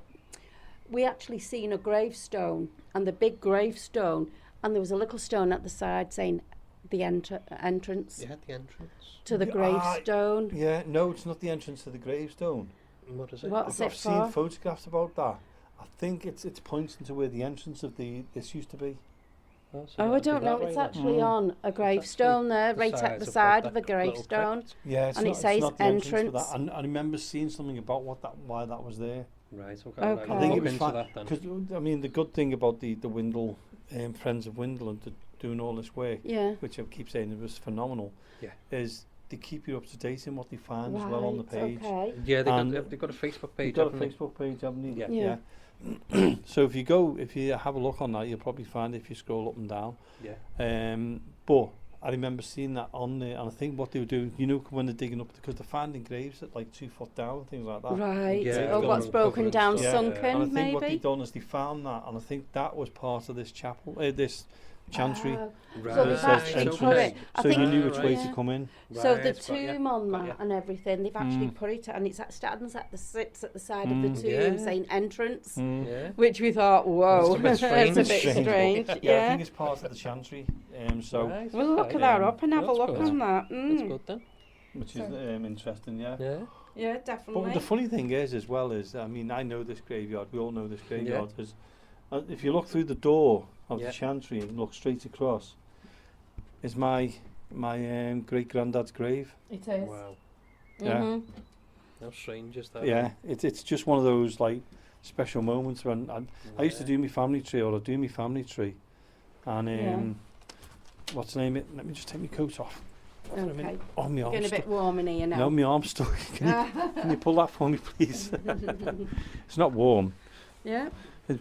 we actually seen a gravestone, and the big gravestone, and there was a little stone at the side saying the entrance You had the entrance. to the Yeah, gravestone. Yeah, no, it's not the entrance to the gravestone. What is it? What's I've it seen for? photographs about that. I think it's pointing to where the entrance of this used to be. Oh, so Oh, I that'd be don't that know. way It's then. actually on a gravestone there, right at the side of the that little gravestone. crypt. Yeah, it's And it not, says it's not the entrance. For entrance. that. I remember seeing something about why that was there. Right, okay. Okay. I I'll think it look was into fine that then. because I mean the good thing about the Windle Friends of Windle and doing all this work, Yeah. which I keep saying it was phenomenal, Yeah. is they keep you up to date in what they find as well on the Right, page. okay. Yeah, And they've got a Facebook You've page, got a haven't they? Facebook page, haven't you? Yeah. Yeah. So if you have a look on that, you'll probably find it if you scroll up and down. Yeah. But I remember seeing that on there, and I think what they were doing, you know, when they're digging up, because they're finding graves at like 2 foot down and things like that. Right. Yeah, Or what's going broken over down, and Yeah. stuff. And I sunken, think what maybe? they've done is they found that, and I think that was part of this chapel, this Chantry. Right. So they've It says actually put entrance, it. I so you think knew which way yeah. to come in. So the Right, got ya, tomb on got that ya. and everything, they've actually Mm. put it, and it stands at the sits at the side of the Mm. tomb Yeah. saying entrance, Mm. Yeah. which we thought, whoa, It's a bit it's a strange. bit strange. Yeah, I Yeah. think it's part of the Chantry. So, Right, We'll look okay. at that up and have a That's look good. on that. That's Mm. good then. which is interesting, yeah. Yeah. Yeah, But definitely. the funny thing is, as well, is I mean, I know this graveyard. We all know this graveyard. Is if you look through the door of Yeah. the Chantry and look straight across, is my great granddad's grave. It is. Wow. Yeah. Mhm. How strange is that? Yeah, it's just one of those like special moments when I used to do my family tree, or I do my family tree, and Yeah. what's the name? Let me just take my coat off. Okay. Oh, my Getting arm's a stuck. bit warm in here now. No, my arm's stuck. Can you pull that for me, please? It's not warm. Yeah.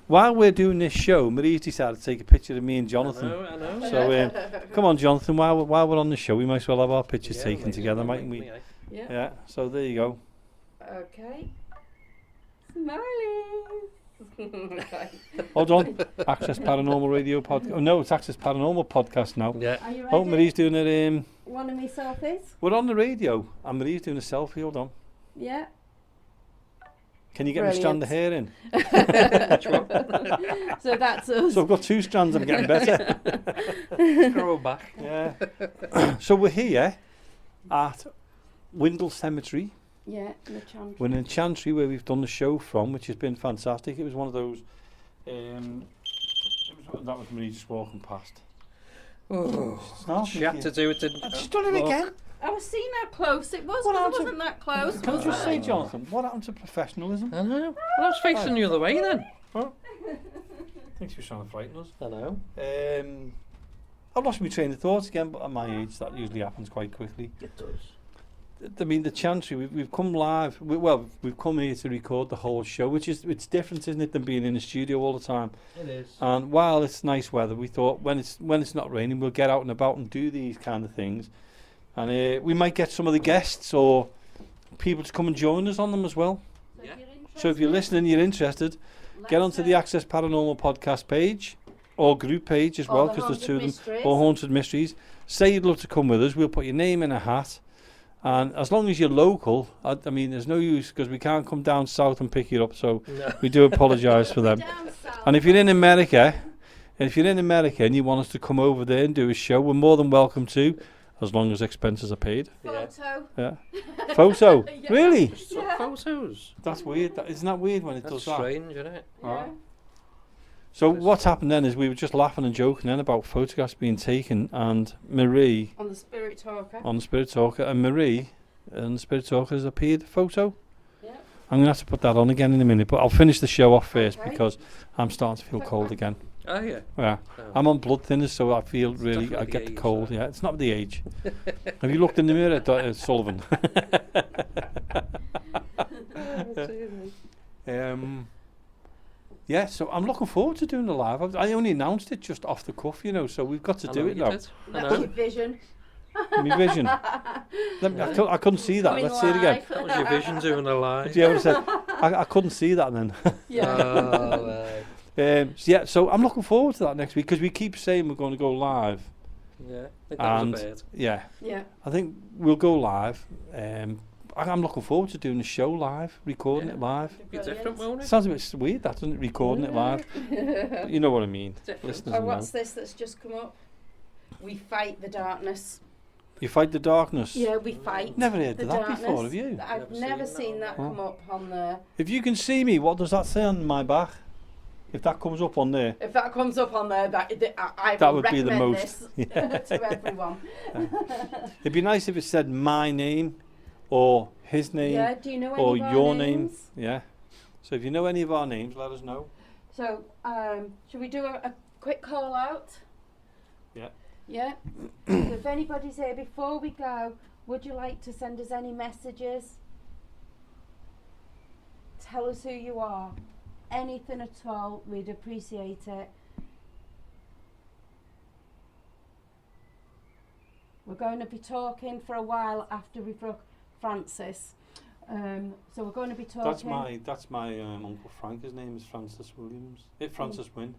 While we're doing this show, Marie's decided to take a picture of me and Jonathan. I know. So come on, Jonathan. While we're on the show, we might as well have our pictures Yeah, taken maybe, together, maybe, mightn't we? maybe. Yeah. Yeah. So there you go. Okay. Smiling. Hold on. Access Paranormal Radio podcast. Oh no, it's Access Paranormal podcast now. Yeah. Are you ready? Oh, Marie's doing it. One of me selfies? We're on the radio, and Marie's doing a selfie. Hold on. Yeah. Can you get me strand of hair in? So that's us. So I've got 2 strands. I'm getting better. Grow back. Yeah. So we're here at Windle Cemetery. Yeah, in the Chantry. We're in Chantry, where we've done the show from, which has been fantastic. It was one of those. That was Marie just walking past. Oh, Snarl, she had to do it. Didn't She's done it again. I was seeing how close it was, What 'cause it happened? wasn't that close. Can I just say, Jonathan, what happened to professionalism? I know. Well, I was facing the other way then. I think she was trying to frighten us. I know. I've lost my train of thought again, but at my age, that usually happens quite quickly. It does. I mean, the Chantry, we've come live. We've come here to record the whole show, which is it's different, isn't it, than being in the studio all the time. It is. And while it's nice weather, we thought when it's not raining, we'll get out and about and do these kind of things. And we might get some of the guests or people to come and join us on them as well. Yeah. So if you're listening, you're interested, get onto the Access Paranormal podcast page or group page as well, because there's 2 of them, or Haunted Mysteries. Say you'd love to come with us. We'll put your name in a hat. And as long as you're local, I mean, there's no use because we can't come down south and pick you up. So No. we do apologise for them. And if you're in America, and you want us to come over there and do a show, we're more than welcome to, as long as expenses are paid. Yeah. Photo. Yeah. Photo? Yeah. Really? Just took photos. That's weird. Isn't that weird when it That's does that? strange, isn't it? Yeah. So what's happened then is we were just laughing and joking then about photographs being taken, and Marie On the Spirit Talker. on the Spirit Talker, and Marie on the Spirit Talker has appeared photo. Yeah. I'm going to have to put that on again in a minute, but I'll finish the show off first Okay. because I'm starting to feel cold again. Oh yeah. Yeah. Oh. I'm on blood thinners, so I feel really, definitely I the get the age, cold. that. Yeah, it's not the age. Have you looked in the mirror, Sullivan? Yeah, so I'm looking forward to doing the live. I only announced it just off the cuff, so we've got to I do know it you now. did. I That's your know. vision. My vision. I couldn't see that. Going Let's see it again. live. That was your vision doing a lie. Did you ever say? I couldn't see that then. Yeah. Oh, right. Yeah, so I'm looking forward to that next week because we keep saying we're going to go live. Yeah. I think that And was a bit. yeah, Yeah. I think we'll go live. I'm looking forward to doing the show live, recording Yeah. it live. Be different, won't it? Sounds a bit weird, that doesn't it? Recording it live. But you know what I mean. Different. Listeners Oh, will what's know. this that's just come up? We fight the darkness. You fight the darkness. Yeah, we fight. Never heard the of that darkness. before, have you? I've Never never seen seen that that one. come up on the. If you can see me, what does that say on my back? If that comes up on there, If that comes up on there, I that will would be the recommend most. this Yeah. to everyone. It'd be nice if it said my name, or his name, Yeah, do you know any or of our your name. names? Yeah. So if you know any of our names, let us know. So, should we do a quick call out? Yeah. Yeah. So if anybody's here before we go, would you like to send us any messages? Tell us who you are. Anything at all, we'd appreciate it. We're going to be talking for a while after we've got Francis. So we're going to be talking. That's my Uncle Frank. His name is Francis Williams. Francis Wynne.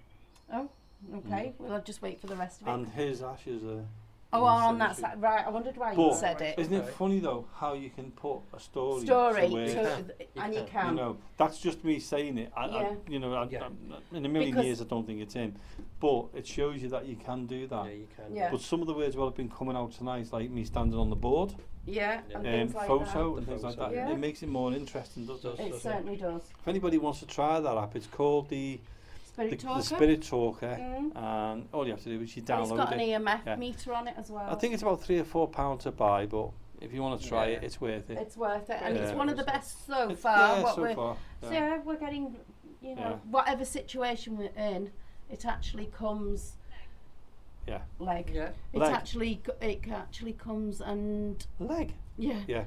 Oh. Okay, we'll just wait for the rest of it. And his ashes are. Oh, in the on that cemetery. side. Right, I wondered why you But said it. Isn't it Okay. funny though how you can put a story Story, somewhere, and you You can. you know, that's just me saying it. Yeah. Yeah. In a million Because- years, I don't think it's in, but it shows you that you can do that. Yeah, you can. Yeah. But some of the words what have been coming out tonight, like me standing on the board, Yeah, and Yeah. things like photo The and things like photo, that, yeah. it makes it more interesting, doesn't Does. it? that. It certainly does. If anybody wants to try that app, it's called the Spirit Talker. Spirit Talker, Mm. and all you have to do is you And it's got download an it. EMF Yeah. meter on it as well. I think it's about £3 or £4 to buy, but if you want to try Yeah. it, it's worth it. it's worth it, and it's Yeah. one of the best so It's- far. yeah, what so we're, far. So Yeah. yeah, we're getting, you know, Yeah. whatever situation we're in, it actually comes Yeah. leg. Yeah. It Leg. actually comes and Leg. yeah. Yeah.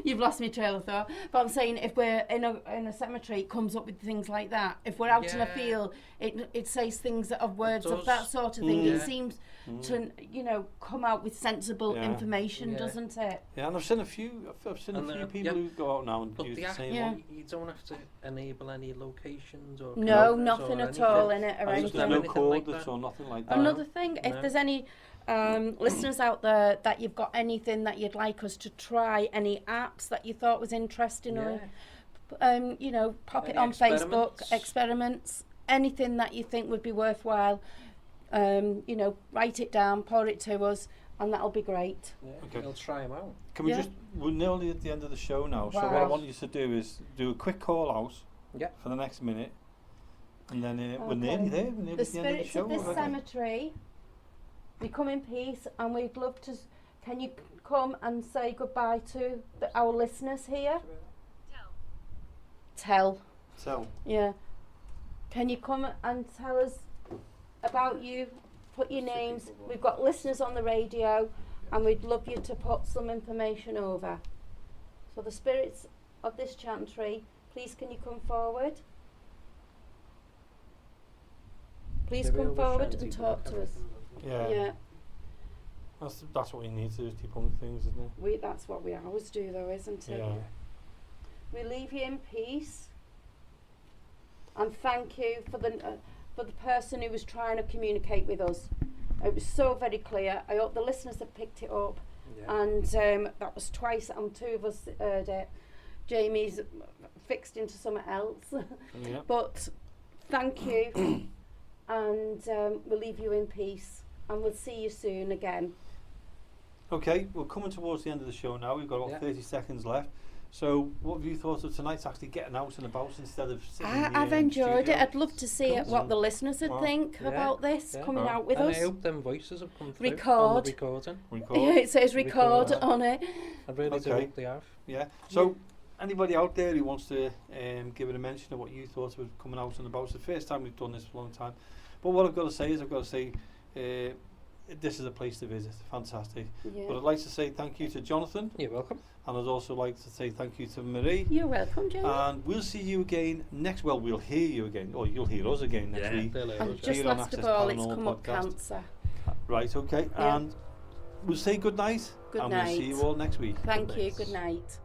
You've lost me trail of thought. But I'm saying if we're in a cemetery, it comes up with things like that. If we're out in a Yeah. field, it says things that are words of does. that sort of thing. Mm. It Yeah. seems Mm. to, you know, come out with sensible Yeah. information, Yeah. doesn't it? Yeah, and I've seen a few. I've seen a And, few uh, people yeah. who go out now and But use the the app, same Yeah. one. you don't have to enable any locations or No, codes nothing or at all in it or And there's anything. no anything like coordinates that. or nothing like that. Another thing, if No. there's any listeners out there that you've got anything that you'd like us to try, any apps that you thought was interesting, Yeah. or you know, pop it Any on Facebook, experiments? experiments, anything that you think would be worthwhile. You know, write it down, pour it to us, and that'll be great. Yeah, Okay. I'll try them out. Can we Yeah. just? We're nearly at the end of the show now. So what I Wow. want you to do is do a quick call out Yeah. for the next minute, and then we're Okay. nearly there. We're nearly The at the end of the spirits show of this already. cemetery, we come in peace, and we'd love to. Can you come and say goodbye to our listeners here? Tell. So Yeah. Can you come and tell us about you? Put your names. We've got listeners on the radio, and we'd love you to put some information over. So the spirits of this chantry, please can you come forward? Please Maybe come I'll forward shanty and for talk the to us. yeah, Yeah, that's what you need to do is debunk things, isn't it? that's what we always do though, isn't it? Yeah. We leave you in peace, and thank you for the person who was trying to communicate with us. It was so very clear. I hope the listeners have picked it up, Yeah. and that was twice, and two of us heard it. Jamie's fixed into something else, Yeah. but thank you, and we'll leave you in peace, and we'll see you soon again. Okay, we're coming towards the end of the show now. We've got about Yeah. 30 seconds left. So, what have you thought of tonight's actually getting out and about instead of sitting here I've in the enjoyed it. studio? I'd love to see it, what the listeners would Wow. think Yeah, about this yeah. coming Wow. out with And us. I hope them voices have come through on Record. the recording. Record. Yeah, it says record Record. on it. I really do Okay. hope they have. Yeah. So, anybody out there who wants to give it a mention of what you thought was coming out and about, it's the first time we've done this for a long time. But what I've got to say is, this is a place to visit. Fantastic. Yeah. But I'd like to say thank you to Jonathan, You're welcome. and I'd also like to say thank you to Marie. You're welcome, Jamie. And we'll see you again next. Well, we'll hear you again, or you'll hear us again next week. They'll And us, just Here on last of Access all, it's Paranormal come up Podcast. cancer. Right. Okay. Yeah. And we'll say good night. Good and we'll see night. you all next week. Thank you. night. Good night.